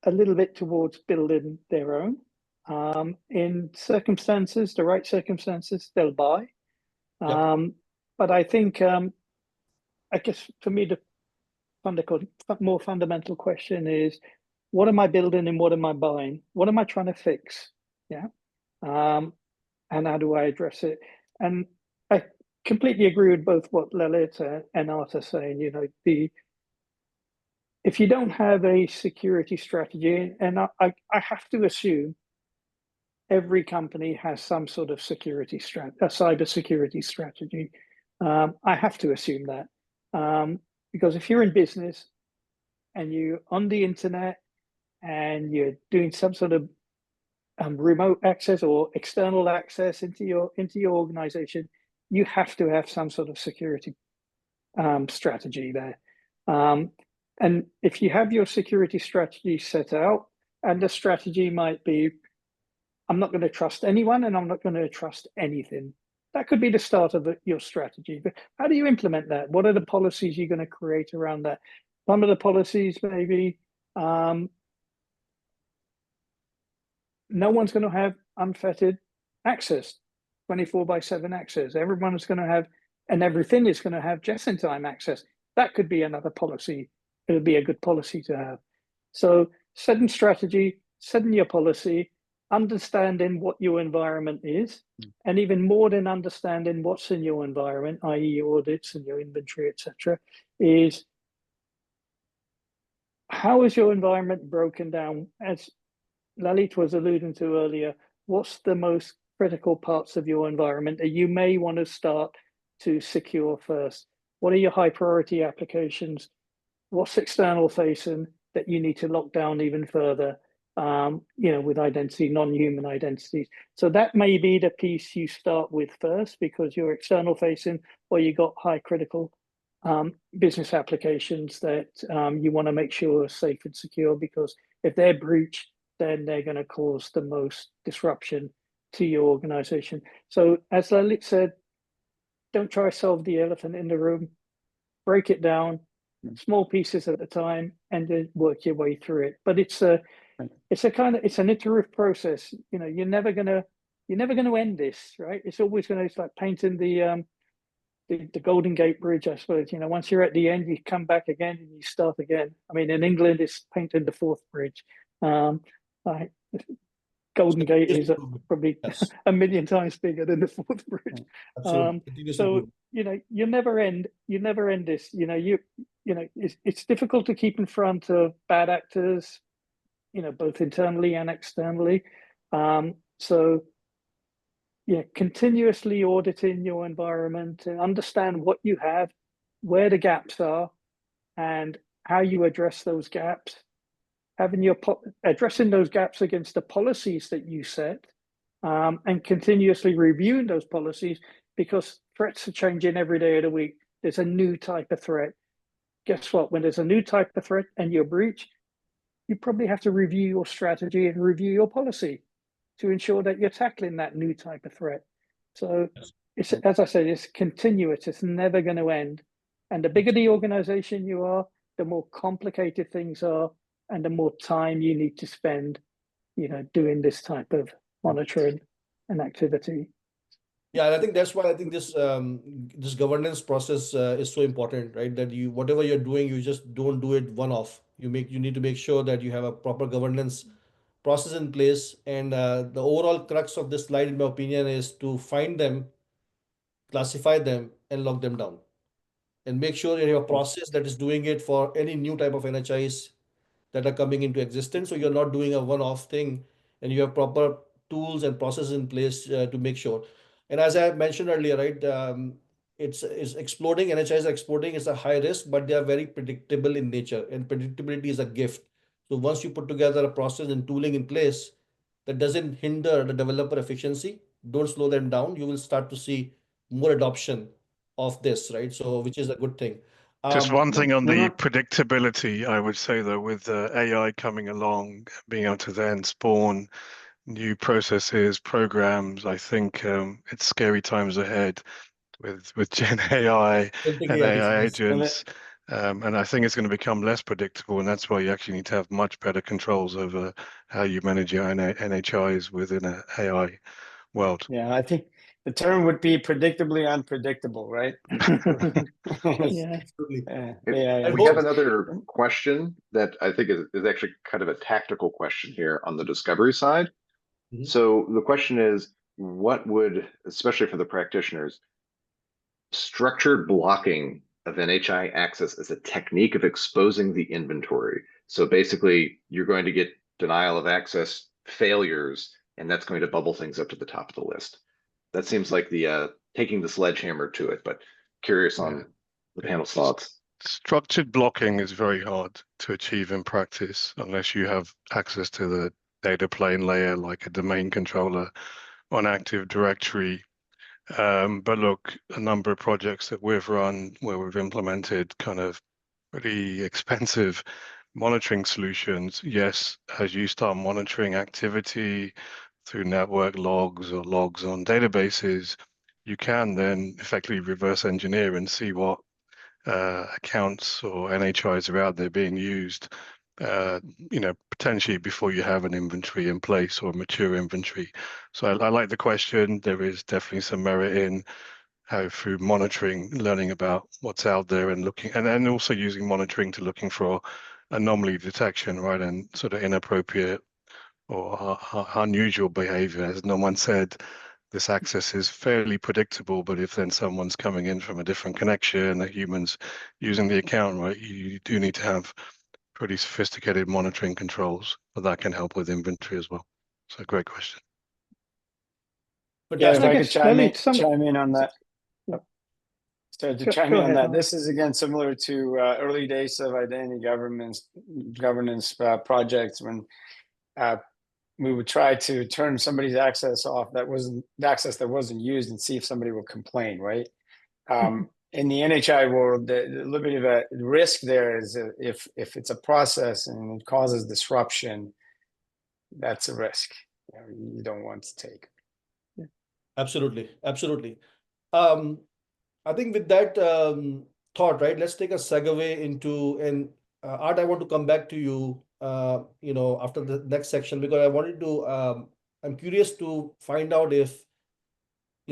a little bit towards building their own. In circumstances, the right circumstances, they'll buy. Yep. But I think, I guess for me, the more fundamental question is, what am I building and what am I buying? What am I trying to fix? Yeah. And how do I address it? And I completely agree with both what Lalit and Art are saying. If you don't have a security strategy, and I have to assume every company has some sort of security a cyber security strategy. I have to assume that because if you're in business and you're on the internet and you're doing some sort of remote access or external access into your organization, you have to have some sort of security strategy there. And if you have your security strategy set out, and the strategy might be, I'm not going to trust anyone and I'm not going to trust anything. That could be the start of your strategy. But how do you implement that? What are the policies you're going to create around that? Some of the policies maybe no one's going to have unfettered access, 24/7 access. Everyone's going to have, and everything is going to have just-in-time access. That could be another policy. It would be a good policy to have. So setting strategy, setting your policy, understanding what your environment is, and even more than understanding what's in your environment, i.e. your audits and your inventory, etc., is how is your environment broken down? As Lalit was alluding to earlier, what's the most critical parts of your environment that you may want to start to secure first? What are your high priority applications? What's external facing that you need to lock down even further, with identity, non-human identities? So that may be the piece you start with first because you're external facing or you got high critical business applications that you want to make sure are safe and secure, because if they're breached, then they're going to cause the most disruption to your organization. So as Lalit said, don't try to solve the elephant in the room, break it down, small pieces at a time, and then work your way through it. But it's an iterative process. You're never gonna end this, right? It's always it's like painting the Golden Gate Bridge, I suppose. Once you're at the end, you come back again and you start again. I mean, in England, it's painting the fourth bridge. Like Golden Gate is probably Yes, a million times bigger than the fourth bridge. absolutely. Continuous So improvement. you never end this. It's difficult to keep in front of bad actors, both internally and externally. So continuously auditing your environment and understand what you have, where the gaps are, and how you address those gaps. Addressing those gaps against the policies that you set, and continuously reviewing those policies, because threats are changing every day of the week. there's a new type of threat. Guess what? When there's a new type of threat and you're breached, you probably have to review your strategy and review your policy to ensure that you're tackling that new type of threat. So it's, as I said, it's continuous. It's never going to end. And the bigger the organization you are, the more complicated things are, and the more time you need to spend, doing this type of monitoring and activity. Yeah, and I think that's why I think this governance process is so important, right? That you whatever you're doing, you just don't do it one off. You need to make sure that you have a proper governance process in place. And the overall crux of this slide, in my opinion, is to find them, classify them, and lock them down. And make sure you have a process that is doing it for any new type of NHIs that are coming into existence. So you're not doing a one-off thing, and you have proper tools and processes in place to make sure. And as I mentioned earlier, right, it's exploding. NHIs are exploding. It's a high risk, but they are very predictable in nature, and predictability is a gift. So once you put together a process and tooling in place that doesn't hinder the developer efficiency, don't slow them down, you will start to see more adoption of this, right? So which is a good thing. Just one thing on the Well, predictability, I would say though, with AI coming along, being able to then spawn new processes, programs, I think it's scary times ahead with Gen AI Agentic and AI, AI yes. agents. And I think it's going to become less predictable, and that's why you actually need to have much better controls over how you manage your NHIs within an AI world. yeah, I think the term would be predictably unpredictable, right? Yeah. Absolutely. Yeah. We have another question that I think is actually kind of a tactical question here on the discovery side. Mhm. So the question is, what would, especially for the practitioners, structured blocking of NHI access as a technique of exposing the inventory? So basically, you're going to get denial of access failures, and that's going to bubble things up to the top of the list. That seems like the taking the sledgehammer to it, but curious on the panel's thoughts. Structured blocking is very hard to achieve in practice unless you have access to the data plane layer like a domain controller on Active Directory. But look, a number of projects that we've run where we've implemented kind of pretty expensive monitoring solutions. Yes, as you start monitoring activity through network logs or logs on databases, you can then effectively reverse engineer and see what accounts or NHIs are out there being used, potentially before you have an inventory in place or mature inventory. So I like the question. There is definitely some merit in how through monitoring, learning about what's out there and looking, and then also using monitoring to looking for anomaly detection, right, and sort of inappropriate or unusual behavior. As no one said, this access is fairly predictable, but if then someone's coming in from a different connection, a human's using the account, right, you do need to have pretty sophisticated monitoring controls, but that can help with inventory as well. So great question. Yeah, if Fantastic. I could chime in on that. Yeah. So to Go chime in on ahead, that, Mark. this is again similar to early days of identity governance projects when we would try to turn somebody's access off that wasn't used and see if somebody would complain, right? In the NHI world, the little bit of a risk there is if it's a process and it causes disruption, that's a risk you don't want to take. Absolutely. Absolutely. I think with that thought, right, let's take a segue into, and Art, I want to come back to you, after the next section, because I wanted to, I'm curious to find out if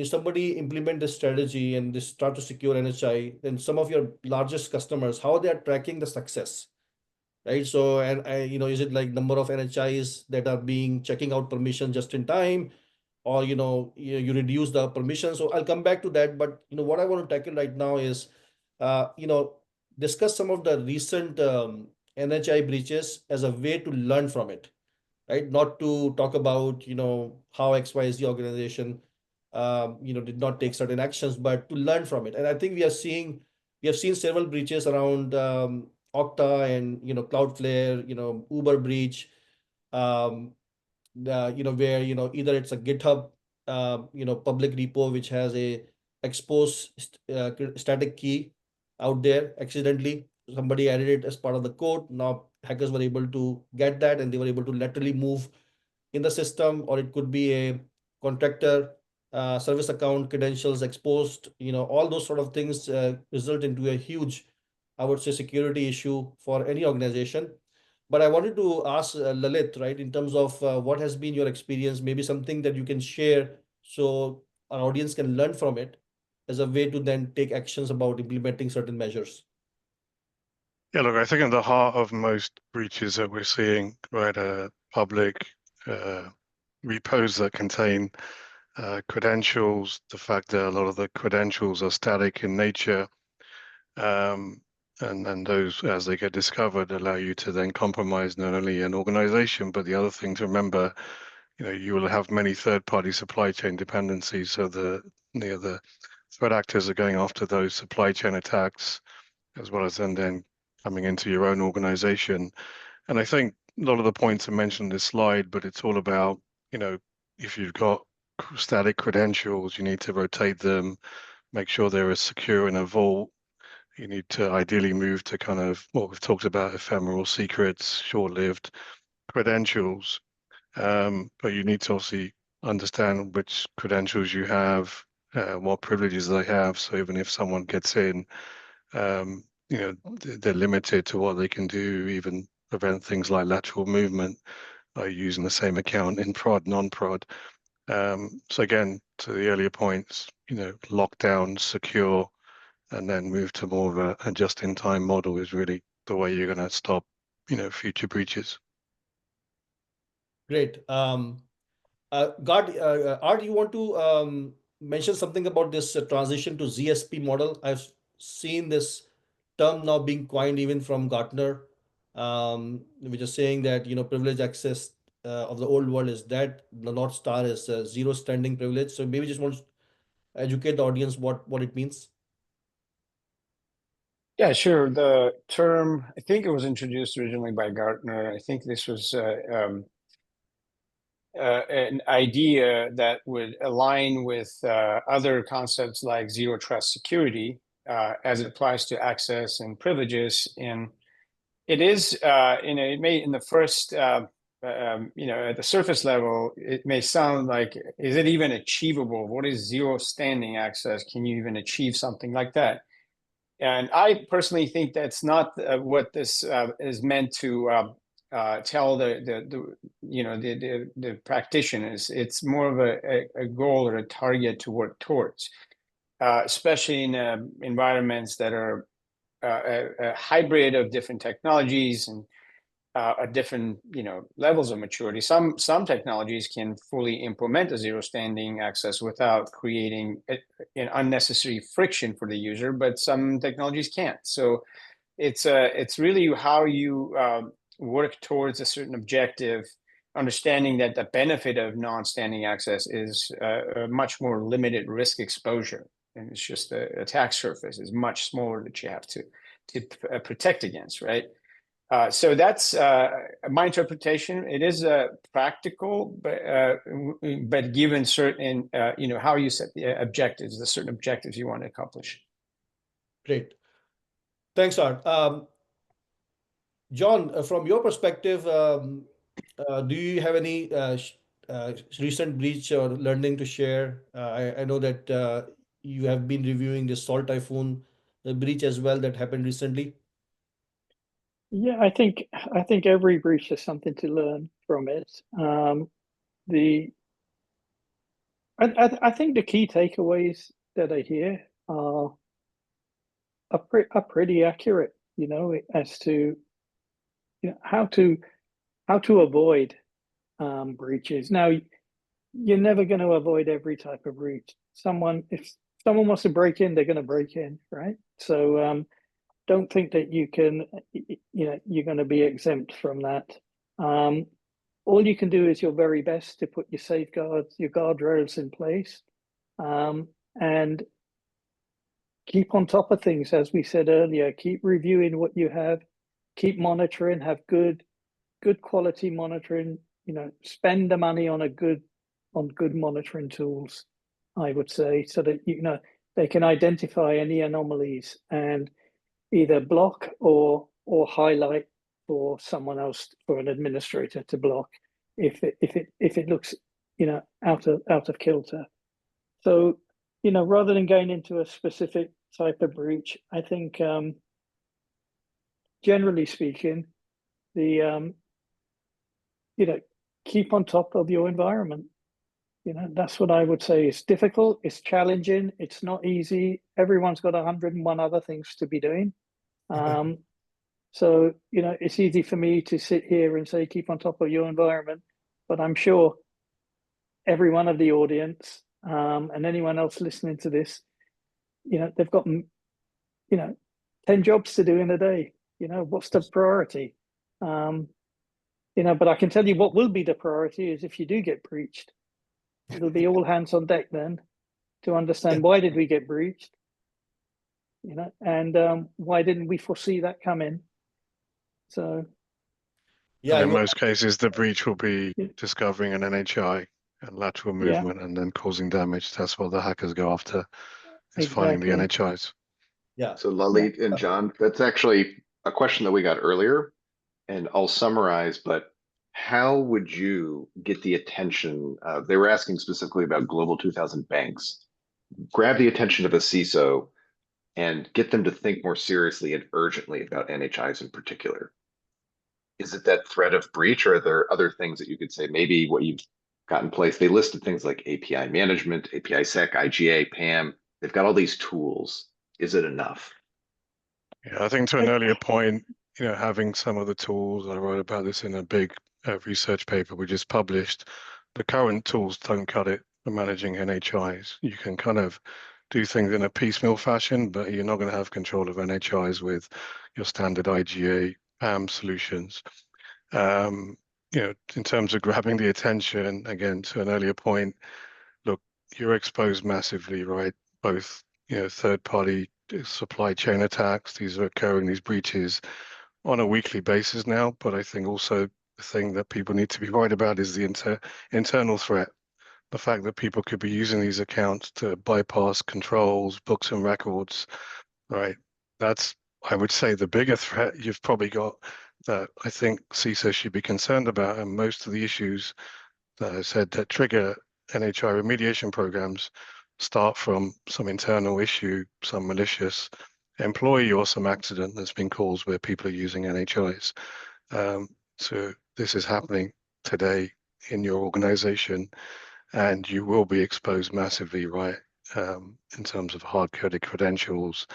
somebody implement this strategy and they start to secure NHI, then some of your largest customers, how they are tracking the success, right? So, and is it like number of NHIs that are checking out permission just in time, or you reduce the permission? So I'll come back to that, but what I want to tackle right now is discuss some of the recent NHI breaches as a way to learn from it, right? Not to talk about how XYZ organization did not take certain actions, but to learn from it. And I think we have seen several breaches around Okta and Cloudflare, Uber breach, where either it's a GitHub public repo which has a exposed static key out there accidentally. Somebody added it as part of the code. Now hackers were able to get that and they were able to laterally move in the system, or it could be a contractor service account credentials exposed. All those sort of things result into a huge, I would say, security issue for any organization. But I wanted to ask Lalit, right, in terms of what has been your experience, maybe something that you can share so our audience can learn from it as a way to then take actions about implementing certain measures. Yeah, look, I think at the heart of most breaches that we're seeing, right, public repos that contain credentials, the fact that a lot of the credentials are static in nature, and those, as they get discovered, allow you to then compromise not only an organization, but the other thing to remember, you will have many third-party supply chain dependencies. So the threat actors are going after those supply chain attacks, as well as then coming into your own organization. And I think a lot of the points are mentioned in this slide, but it's all about, if you've got static credentials, you need to rotate them, make sure they're as secure in a vault. You need to ideally move to kind of what we've talked about, ephemeral secrets, short-lived credentials. But you need to obviously understand which credentials you have, what privileges they have. So even if someone gets in, they're limited to what they can do, even prevent things like lateral movement by using the same account in prod, non-prod. So again, to the earlier points, lockdown, secure, and then move to more of a just-in-time model is really the way you're going to stop, future breaches. Great. Art, you want to mention something about this transition to ZSP model? I've seen this term now being coined even from Gartner, which is saying that privileged access of the old world is dead. The North Star is zero standing privilege. So maybe just want to educate the audience what it means. Yeah, sure. The term, I think it was introduced originally by Gartner. I think this was an idea that would align with other concepts like zero trust security as it applies to access and privileges. And it is, it may in the first, at the surface level, it may sound like, is it even achievable? What is zero standing access? Can you even achieve something like that? And I personally think that's not what this is meant to tell the practitioners. It's more of a goal or a target to work towards, especially in environments that are a hybrid of different technologies and different levels of maturity. Some technologies can fully implement a zero standing access without creating an unnecessary friction for the user, but some technologies can't. So it's really how you work towards a certain objective, understanding that the benefit of non-standing access is a much more limited risk exposure, and it's just the attack surface is much smaller that you have to protect against, right? So that's my interpretation. It is practical, but given certain, how you set the objectives, the certain objectives you want to accomplish. Great. Thanks, Art. John, from your perspective, do you have any recent breach or learning to share? I know that you have been reviewing the Salt Typhoon breach as well that happened recently. Yeah, I think every breach has something to learn from it. I think the key takeaways that I hear are pretty accurate, as to how to avoid breaches. Now, you're never going to avoid every type of breach. If someone wants to break in, they're going to break in, right? So don't think that you can, you're going to be exempt from that. All you can do is your very best to put your safeguards, your guardrails in place, and keep on top of things. As we said earlier, keep reviewing what you have, keep monitoring, have good quality monitoring. Spend the money on good monitoring tools, I would say, so that they can identify any anomalies. And either block or highlight for someone else, for an administrator to block if it looks, you know, out of kilter. So, you know, rather than going into a specific type of breach, I think generally speaking, the you know, keep on top of your environment. You know, that's what I would say. It's difficult, it's challenging, it's not easy. Everyone's got 101 other things to be doing. So, you know, it's easy for me to sit here and say, keep on top of your environment, but I'm sure every one of the audience and anyone else listening to this, you know, they've got, you know, 10 jobs to do in a day. You know, what's the priority? You know, but I can tell you what will be the priority is if you do get breached, it'll be all hands on deck then to understand why did we get breached, you know, and why didn't we foresee that coming? So, Yeah, And in most cases, the breach will be Yeah. discovering an NHI and lateral movement and then causing damage. That's what the hackers go after, is finding the Exactly. NHIs. yeah, So Lalit and John, that's actually a question that we got earlier, and I'll summarize, but how would you get the attention? They were asking specifically about Global 2000 banks. Grab the attention of a CISO and get them to think more seriously and urgently about NHIs in particular. Is it that threat of breach, or are there other things that you could say, maybe what you've got in place? They listed things like API management, API sec, IGA, PAM. They've got all these tools. Is it enough? Yeah, I think to an earlier point, you know, having some of the tools, I wrote about this in a big research paper we just published. The current tools don't cut it for managing NHIs. You can kind of do things in a piecemeal fashion, but you're not going to have control of NHIs with your standard IGA PAM solutions. You know, in terms of grabbing the attention, again, to an earlier point, look, you're exposed massively, right? Both, you know, third-party supply chain attacks, these are occurring, these breaches on a weekly basis now. But I think also the thing that people need to be worried about is the internal threat. The fact that people could be using these accounts to bypass controls, books and records, right? That's, I would say, the bigger threat you've probably got that I think CISO should be concerned about. And most of the issues that I said that trigger NHI remediation programs start from some internal issue, some malicious employee or some accident that's been caused where people are using NHIs. So this is happening today in your organization, and you will be exposed massively, right? In terms of hard-coded credentials,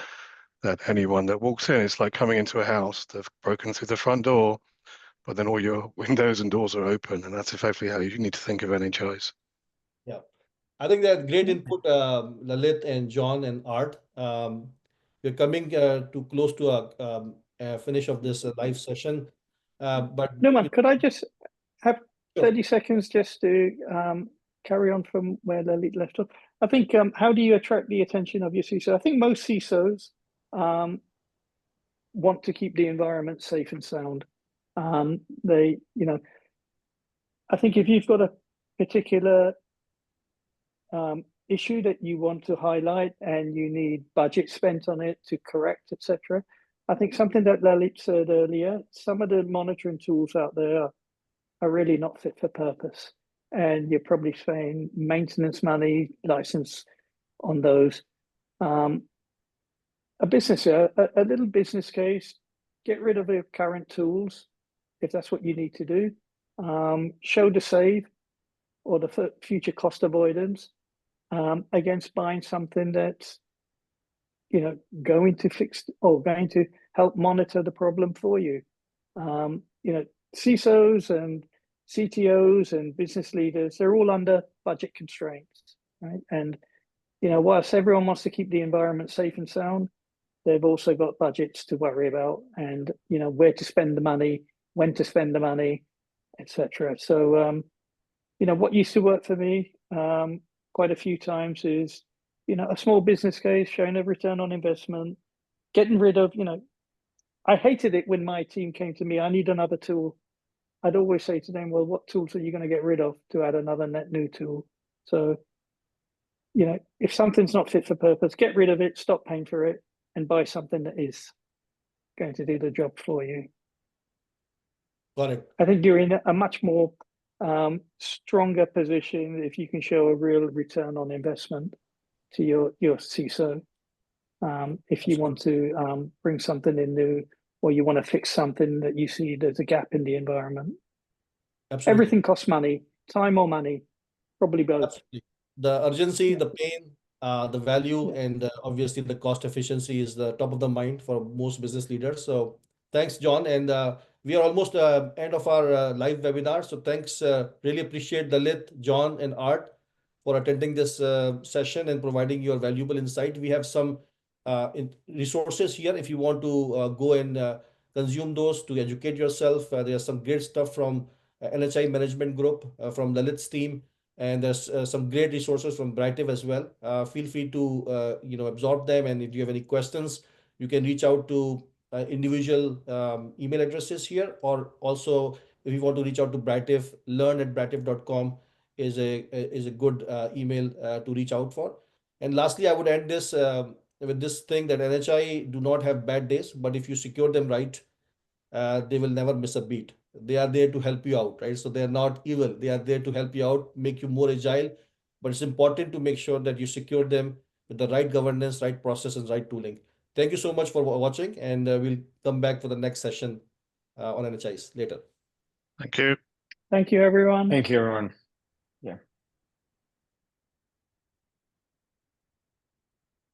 that anyone that walks in, it's like coming into a house, they've broken through the front door, but then all your windows and doors are open, and that's effectively how you need to think of NHIs. yeah. I think that great input, Lalit and John and Art. We're coming to close to a finish of this live session. But No, man, could I just have Sure. 30 seconds just to carry on from where Lalit left off? I think, how do you attract the attention of your CISO? I think most CISOs want to keep the environment safe and sound. They, you know, I think if you've got a particular issue that you want to highlight and you need budget spent on it to correct, etc. I think something that Lalit said earlier, some of the monitoring tools out there are really not fit for purpose. And you're probably spending maintenance money, license on those. A little business case, get rid of the current tools if that's what you need to do. Show the save or the future cost avoidance against buying something that's, you know, going to fix or going to help monitor the problem for you. You know, CISOs and CTOs and business leaders, they're all under budget constraints, right? And, you know, whilst everyone wants to keep the environment safe and sound, they've also got budgets to worry about and, you know, where to spend the money, when to spend the money, etc. So, you know, what used to work for me quite a few times is, you know, a small business case showing a return on investment, getting rid of, you know, I hated it when my team came to me, I need another tool. I'd always say to them, well, what tools are you going to get rid of to add another net new tool? So, you know, if something's not fit for purpose, get rid of it, stop paying for it, and buy something that is. going to do the job for you. Got it. I think you're in a much more stronger position if you can show a real return on investment to your CISO. If you want to bring something in new, or you want to fix something that you see there's a gap in the environment. Absolutely. Everything costs money, time or money, probably both. Absolutely. The urgency, Yeah. the pain, the value, Yeah. and obviously the cost efficiency is the top of the mind for most business leaders. So thanks, John. And we are almost end of our live webinar. So thanks. Really appreciate Lalit, John, and Art for attending this session and providing your valuable insight. We have some resources here if you want to go and consume those to educate yourself. There's some great stuff from NHI Management Group, from Lalit's team. And there's some great resources from Brightive as well. Feel free to absorb them. And if you have any questions, you can reach out to individual email addresses here, or also if you want to reach out to Brightive, learn@brightive.com is a good email to reach out for. And lastly, I would end this with this thing that NHI do not have bad days, but if you secure them right, they will never miss a beat. They are there to help you out, right? So they are not evil. They are there to help you out, make you more agile. But it's important to make sure that you secure them with the right governance, right process, and right tooling. Thank you so much for watching, and we'll come back for the next session on NHIs later. Thank you. Thank you, everyone. Thank you, everyone.